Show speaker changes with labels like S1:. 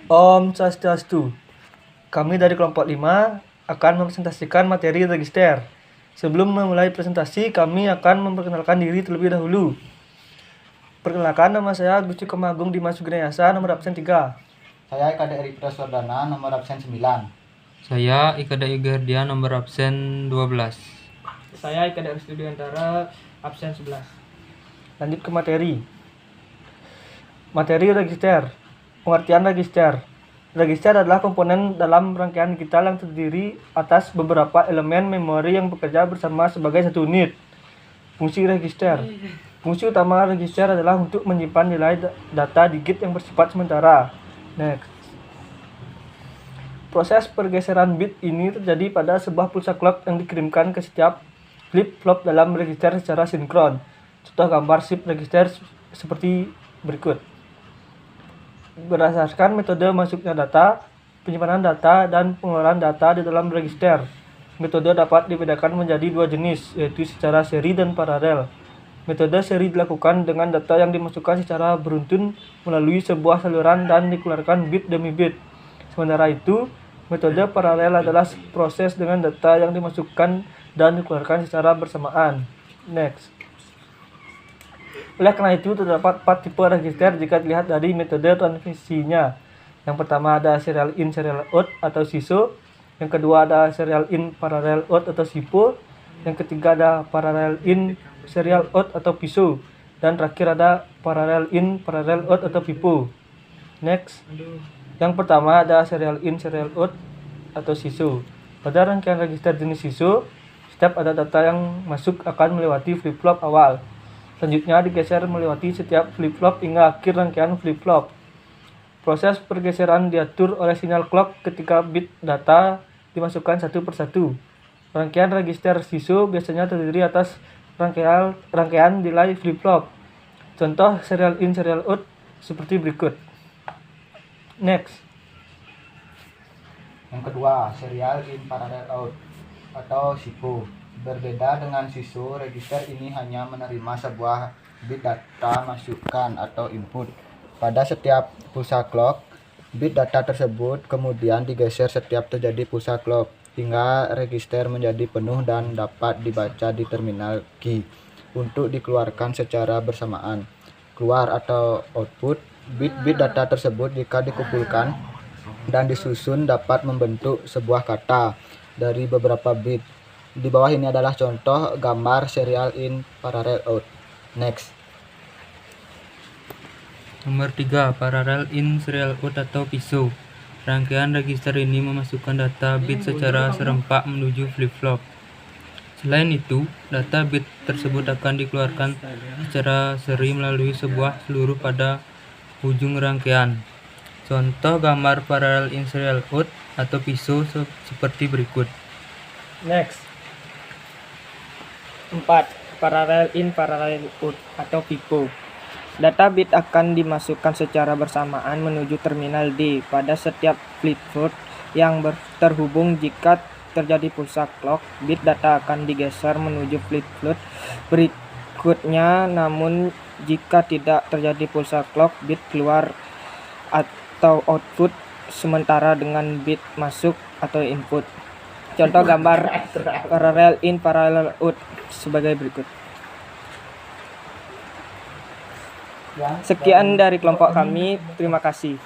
S1: Om Swastiastu. Kami dari kelompok 5 akan mempresentasikan materi register. Sebelum memulai presentasi, kami akan memperkenalkan diri terlebih dahulu. Perkenalkan, nama saya Gusti Kemagung Dimas Sugriasa, nomor absen 3.
S2: Saya Eka Eri Praswardana, nomor absen 9.
S3: Saya Ika Igardia, nomor absen 12.
S1: Saya Ika dari Studiantara, absen 11. Lanjut ke materi. Materi register. Pengertian register. Register adalah komponen dalam rangkaian digital yang terdiri atas beberapa elemen memori yang bekerja bersama sebagai satu unit. Fungsi register. Fungsi utama register adalah untuk menyimpan nilai data digit yang bersifat sementara. Next. Proses pergeseran bit ini terjadi pada sebuah pulsa clock yang dikirimkan ke setiap flip-flop dalam register secara sinkron. Contoh gambar shift register seperti berikut. Berdasarkan metode masuknya data, penyimpanan data, dan pengeluaran data di dalam register. Metode dapat dibedakan menjadi dua jenis, yaitu secara seri dan paralel. Metode seri dilakukan dengan data yang dimasukkan secara beruntun melalui sebuah saluran dan dikeluarkan bit demi bit. Sementara itu, metode paralel adalah proses dengan data yang dimasukkan dan dikeluarkan secara bersamaan. Next. Oleh karena itu, terdapat 4 tipe register jika dilihat dari metode transmisinya. Yang pertama ada serial in, serial out atau SISO. Yang kedua ada serial in, parallel out atau SIPO. Yang ketiga ada parallel in, serial out atau PISO. Dan terakhir ada parallel in, parallel out atau PIPO. Next. Yang pertama ada serial in, serial out atau SISO. Pada rangkaian register jenis SISO, setiap ada data yang masuk akan melewati flip-flop awal. Selanjutnya digeser melewati setiap flip-flop hingga akhir rangkaian flip-flop. Proses pergeseran diatur oleh sinyal clock ketika bit data dimasukkan satu persatu. Rangkaian register SISO biasanya terdiri atas rangkaian delay flip-flop. Contoh serial in, serial out seperti berikut. Next.
S2: Yang kedua, serial in parallel out atau SIPO. Berbeda dengan SISO, register ini hanya menerima sebuah bit data masukan atau input. Pada setiap pulsa clock, bit data tersebut kemudian digeser setiap terjadi pulsa clock hingga register menjadi penuh dan dapat dibaca di terminal key untuk dikeluarkan secara bersamaan. Keluar atau output, bit-bit data tersebut jika dikumpulkan dan disusun dapat membentuk sebuah kata dari beberapa bit. Di bawah ini adalah contoh gambar serial in, parallel out. Next.
S3: Nomor 3, parallel in, serial out atau PISO. Rangkaian register ini memasukkan data bit secara serempak menuju flip-flop. Selain itu, data bit tersebut akan dikeluarkan secara seri melalui sebuah seluruh pada ujung rangkaian. Contoh gambar parallel in, serial out atau PISO seperti berikut.
S1: Next. 4. Parallel in, parallel out atau PIPO. Data bit akan dimasukkan secara bersamaan menuju terminal D pada setiap flip-flop yang terhubung. Jika terjadi pulsa clock, bit data akan digeser menuju flip-flop berikutnya, namun jika tidak terjadi pulsa clock, bit keluar atau output sementara dengan bit masuk atau input. Contoh gambar parallel in, parallel out sebagai berikut. Sekian dari kelompok kami. Terima kasih.